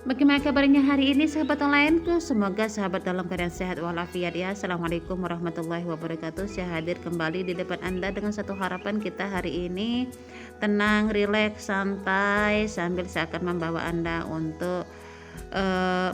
Bagaimana kabarnya hari ini sahabat onlineku? Semoga sahabat dalam keadaan sehat walafiat ya. Assalamualaikum warahmatullahi wabarakatuh. Saya hadir kembali di depan Anda dengan satu harapan kita hari ini tenang, rileks, santai sambil saya akan membawa Anda untuk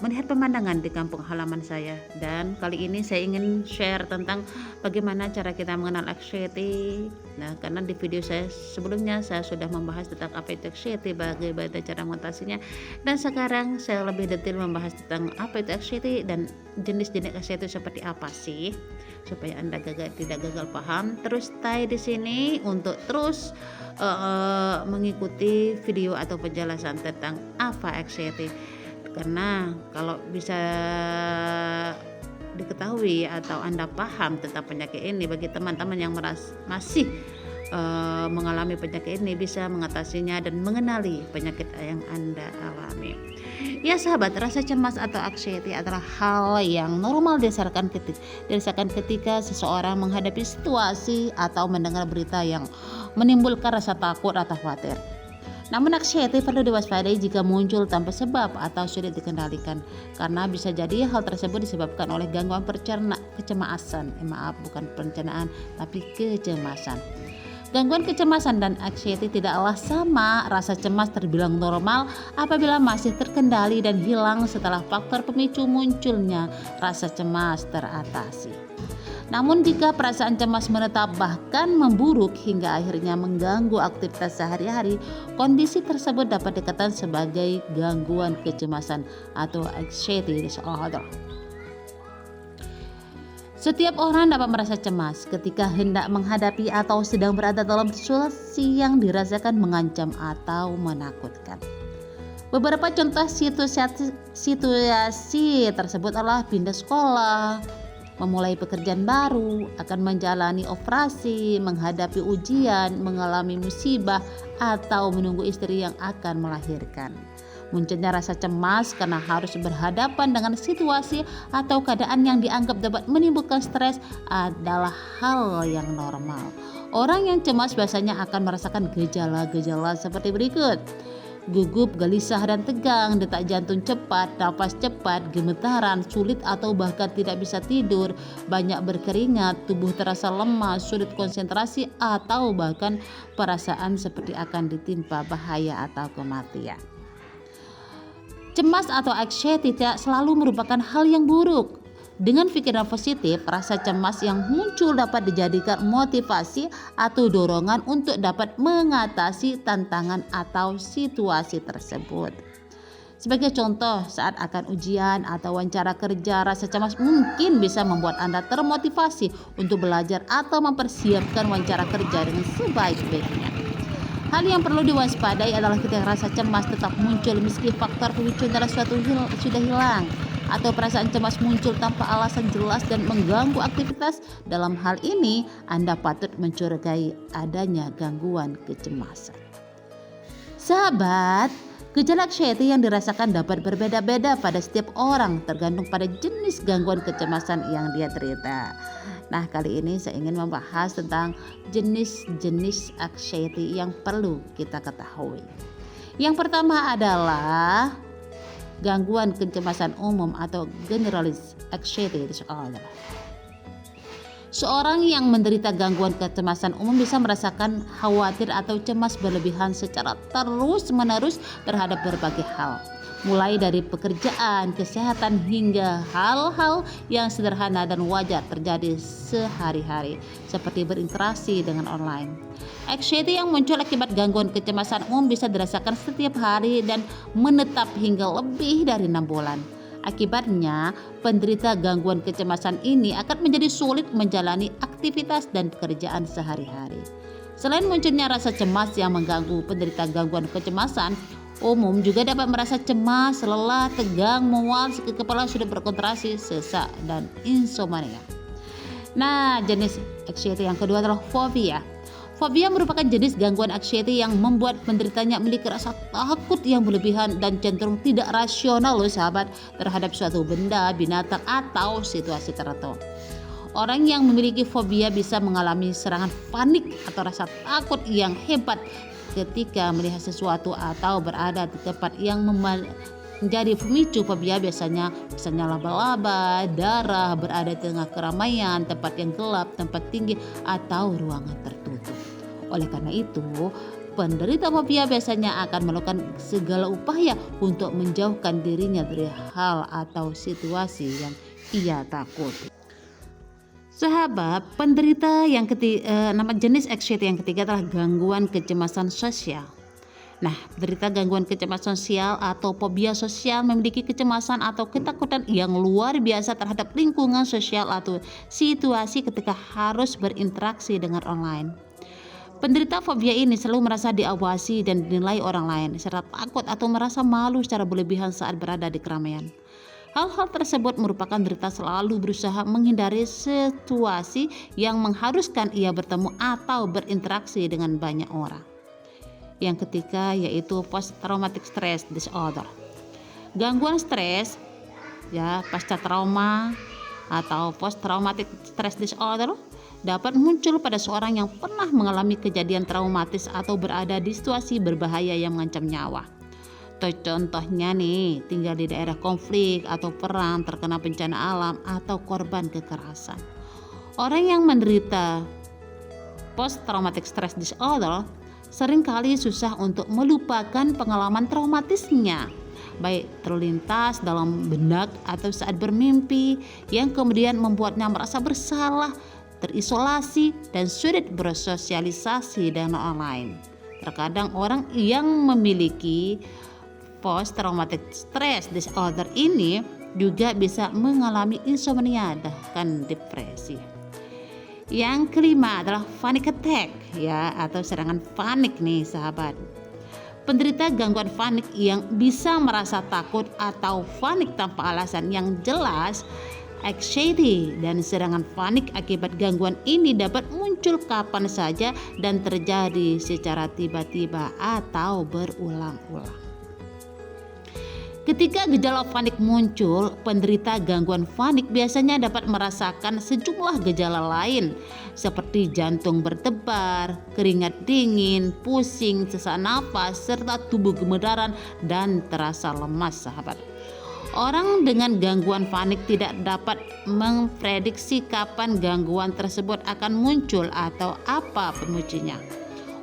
melihat pemandangan di kampung halaman saya. Dan kali ini saya ingin share tentang bagaimana cara kita mengenal anxiety. Nah, karena di video saya sebelumnya saya sudah membahas tentang apa itu anxiety, bagaimana cara mengatasinya. Dan sekarang saya lebih detail membahas tentang apa itu anxiety dan jenis-jenis anxiety seperti apa sih, supaya Anda tidak gagal paham. Terus stay di sini untuk terus mengikuti video atau penjelasan tentang apa anxiety. Karena kalau bisa diketahui atau Anda paham tentang penyakit ini, bagi teman-teman yang masih mengalami penyakit ini bisa mengatasinya dan mengenali penyakit yang Anda alami. Ya sahabat, rasa cemas atau anxiety adalah hal yang normal dirasakan ketika seseorang menghadapi situasi atau mendengar berita yang menimbulkan rasa takut atau khawatir. Namun anxiety perlu diwaspadai jika muncul tanpa sebab atau sulit dikendalikan, karena bisa jadi hal tersebut disebabkan oleh gangguan kecemasan. Bukan perencanaan, tapi kecemasan. Gangguan kecemasan dan anxiety tidaklah sama. Rasa cemas terbilang normal apabila masih terkendali dan hilang setelah faktor pemicu munculnya rasa cemas teratasi. Namun jika perasaan cemas menetap bahkan memburuk hingga akhirnya mengganggu aktivitas sehari-hari, kondisi tersebut dapat dikatakan sebagai gangguan kecemasan atau anxiety disorder. Setiap orang dapat merasa cemas ketika hendak menghadapi atau sedang berada dalam situasi yang dirasakan mengancam atau menakutkan. Beberapa contoh situasi tersebut adalah pindah sekolah, memulai pekerjaan baru, akan menjalani operasi, menghadapi ujian, mengalami musibah, atau menunggu istri yang akan melahirkan. Munculnya rasa cemas karena harus berhadapan dengan situasi atau keadaan yang dianggap dapat menimbulkan stres adalah hal yang normal. Orang yang cemas biasanya akan merasakan gejala-gejala seperti berikut: gugup, gelisah dan tegang, detak jantung cepat, napas cepat, gemetaran, sulit atau bahkan tidak bisa tidur, banyak berkeringat, tubuh terasa lemah, sulit konsentrasi, atau bahkan perasaan seperti akan ditimpa bahaya atau kematian. Cemas atau anxiety tidak selalu merupakan hal yang buruk. Dengan pikiran positif, rasa cemas yang muncul dapat dijadikan motivasi atau dorongan untuk dapat mengatasi tantangan atau situasi tersebut. Sebagai contoh, saat akan ujian atau wawancara kerja, rasa cemas mungkin bisa membuat Anda termotivasi untuk belajar atau mempersiapkan wawancara kerja dengan sebaik-baiknya. Hal yang perlu diwaspadai adalah ketika rasa cemas tetap muncul meski faktor pemicu dari sudah hilang, atau perasaan cemas muncul tanpa alasan jelas dan mengganggu aktivitas. Dalam hal ini, Anda patut mencurigai adanya gangguan kecemasan. Sahabat, gejala anxiety yang dirasakan dapat berbeda-beda pada setiap orang tergantung pada jenis gangguan kecemasan yang dia derita. Nah, kali ini saya ingin membahas tentang jenis-jenis anxiety yang perlu kita ketahui. Yang pertama adalah gangguan kecemasan umum atau generalized anxiety disorder. Seorang yang menderita gangguan kecemasan umum bisa merasakan khawatir atau cemas berlebihan secara terus-menerus terhadap berbagai hal, mulai dari pekerjaan, kesehatan, hingga hal-hal yang sederhana dan wajar terjadi sehari-hari, seperti berinteraksi dengan online. Anxiety yang muncul akibat gangguan kecemasan umum bisa dirasakan setiap hari dan menetap hingga lebih dari 6 bulan. Akibatnya, penderita gangguan kecemasan ini akan menjadi sulit menjalani aktivitas dan pekerjaan sehari-hari. Selain munculnya rasa cemas yang mengganggu, penderita gangguan kecemasan umum juga dapat merasa cemas, lelah, tegang, mual, sakit kepala, sulit berkonsentrasi, sesak, dan insomnia. Nah, jenis anxiety yang kedua adalah fobia. Fobia merupakan jenis gangguan anxiety yang membuat penderitanya memiliki rasa takut yang berlebihan dan cenderung tidak rasional sahabat terhadap suatu benda, binatang, atau situasi tertentu. Orang yang memiliki fobia bisa mengalami serangan panik atau rasa takut yang hebat ketika melihat sesuatu atau berada di tempat yang menjadi pemicu fobia misalnya laba-laba, darah, berada di tengah keramaian, tempat yang gelap, tempat tinggi, atau ruangan tertutup. Oleh karena itu, penderita fobia biasanya akan melakukan segala upaya untuk menjauhkan dirinya dari hal atau situasi yang ia takuti. Sahabat, penderita yang nama jenis anxiety yang ketiga adalah gangguan kecemasan sosial. Nah, penderita gangguan kecemasan sosial atau fobia sosial memiliki kecemasan atau ketakutan yang luar biasa terhadap lingkungan sosial atau situasi ketika harus berinteraksi dengan orang lain. Penderita fobia ini selalu merasa diawasi dan dinilai orang lain, serta takut atau merasa malu secara berlebihan saat berada di keramaian. Hal-hal tersebut merupakan derita selalu berusaha menghindari situasi yang mengharuskan ia bertemu atau berinteraksi dengan banyak orang. Yang ketiga yaitu post traumatic stress disorder. Gangguan stres pasca trauma atau post traumatic stress disorder dapat muncul pada seorang yang pernah mengalami kejadian traumatis atau berada di situasi berbahaya yang mengancam nyawa. Contohnya nih, tinggal di daerah konflik atau perang, terkena bencana alam, atau korban kekerasan. Orang yang menderita post traumatic stress disorder seringkali susah untuk melupakan pengalaman traumatisnya, baik terlintas dalam benak atau saat bermimpi, yang kemudian membuatnya merasa bersalah, terisolasi, dan sulit bersosialisasi dengan orang lain. Terkadang orang yang memiliki post traumatic stress disorder ini juga bisa mengalami insomnia dan depresi. Yang kelima adalah panic attack atau serangan panik nih sahabat. Penderita gangguan panik yang bisa merasa takut atau panik tanpa alasan yang jelas, anxiety dan serangan panik akibat gangguan ini dapat muncul kapan saja dan terjadi secara tiba-tiba atau berulang-ulang. Ketika gejala panik muncul, penderita gangguan panik biasanya dapat merasakan sejumlah gejala lain seperti jantung berdebar, keringat dingin, pusing, sesak napas, serta tubuh gemeteran dan terasa lemas sahabat. Orang dengan gangguan panik tidak dapat memprediksi kapan gangguan tersebut akan muncul atau apa pemicunya.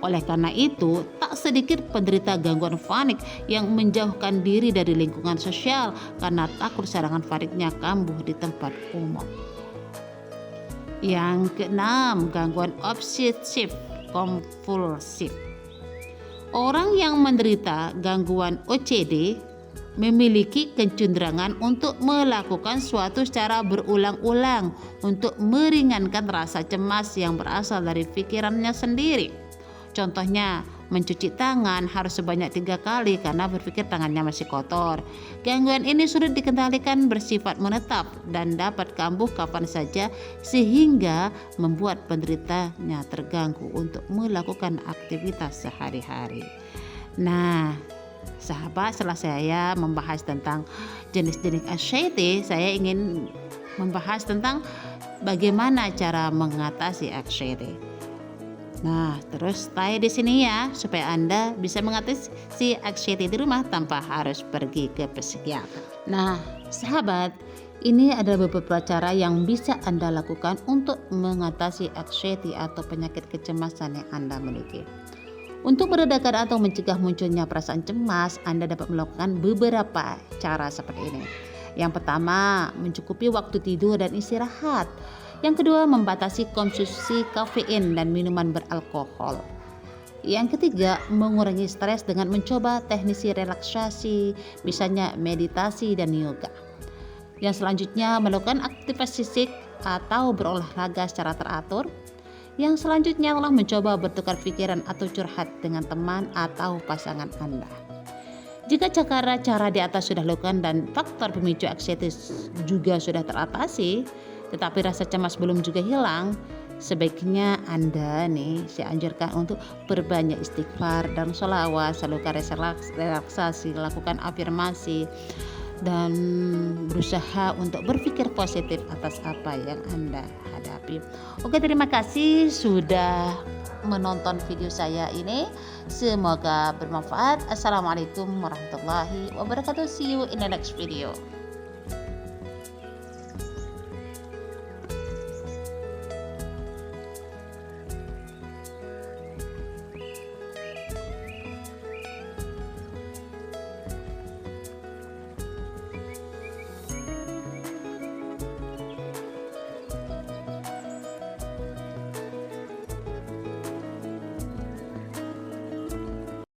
Oleh karena itu, tak sedikit penderita gangguan panik yang menjauhkan diri dari lingkungan sosial karena takut serangan paniknya kambuh di tempat umum. Yang keenam, gangguan obsesif kompulsif. Orang yang menderita gangguan OCD memiliki kecenderungan untuk melakukan suatu secara berulang-ulang untuk meringankan rasa cemas yang berasal dari pikirannya sendiri. Contohnya, mencuci tangan harus sebanyak 3 kali karena berpikir tangannya masih kotor. Gangguan ini sulit dikendalikan, bersifat menetap dan dapat kambuh kapan saja sehingga membuat penderitanya terganggu untuk melakukan aktivitas sehari-hari. Nah, sahabat, setelah saya membahas tentang jenis-jenis anxiety, saya ingin membahas tentang bagaimana cara mengatasi anxiety. Nah, terus stay di sini ya supaya Anda bisa mengatasi anxiety di rumah tanpa harus pergi ke psikiater. Nah, sahabat, ini adalah beberapa cara yang bisa Anda lakukan untuk mengatasi anxiety atau penyakit kecemasan yang Anda miliki. Untuk meredakan atau mencegah munculnya perasaan cemas, Anda dapat melakukan beberapa cara seperti ini. Yang pertama, mencukupi waktu tidur dan istirahat. Yang kedua, membatasi konsumsi kafein dan minuman beralkohol. Yang ketiga, mengurangi stres dengan mencoba teknik relaksasi, misalnya meditasi dan yoga. Yang selanjutnya, melakukan aktivitas fisik atau berolahraga secara teratur. Yang selanjutnya adalah mencoba bertukar pikiran atau curhat dengan teman atau pasangan Anda. Jika cara di atas sudah dilakukan dan faktor pemicu anxiety juga sudah teratasi, tetapi rasa cemas belum juga hilang, sebaiknya Anda saya anjurkan untuk berbanyak istighfar dan sholawat, lakukan relaksasi, lakukan afirmasi, dan berusaha untuk berpikir positif atas apa yang Anda hadapi. Oke, terima kasih sudah menonton video saya ini. Semoga bermanfaat. Assalamualaikum warahmatullahi wabarakatuh. See you in the next video.